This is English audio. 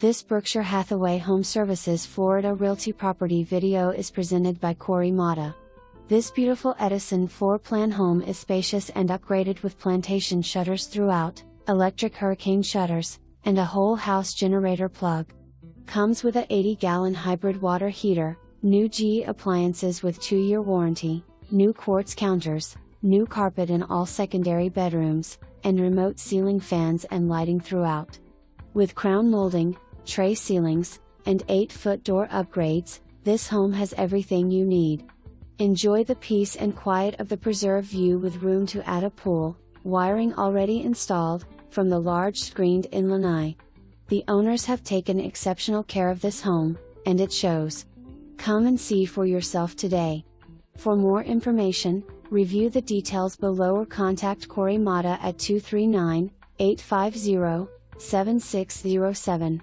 This Berkshire Hathaway HomeServices Florida Realty property video is presented by Corey Mata. This beautiful Edison floor-plan home is spacious and upgraded with Plantation shutters throughout, electric hurricane shutters, and a whole house generator plug. Comes with a 80-gallon hybrid water heater, new GE appliances with 2-year warranty, new quartz counters, new carpet in all secondary bedrooms, and remote ceiling fans and lighting throughout. With crown molding, tray ceilings, and 8-foot door upgrades, this home has everything you need. Enjoy the peace and quiet of the preserved view with room to add a pool, wiring already installed, from the large screened-in lanai. The owners have taken exceptional care of this home, and it shows. Come and see for yourself today. For more information, review the details below or contact Corey Mata at 239-850-7607.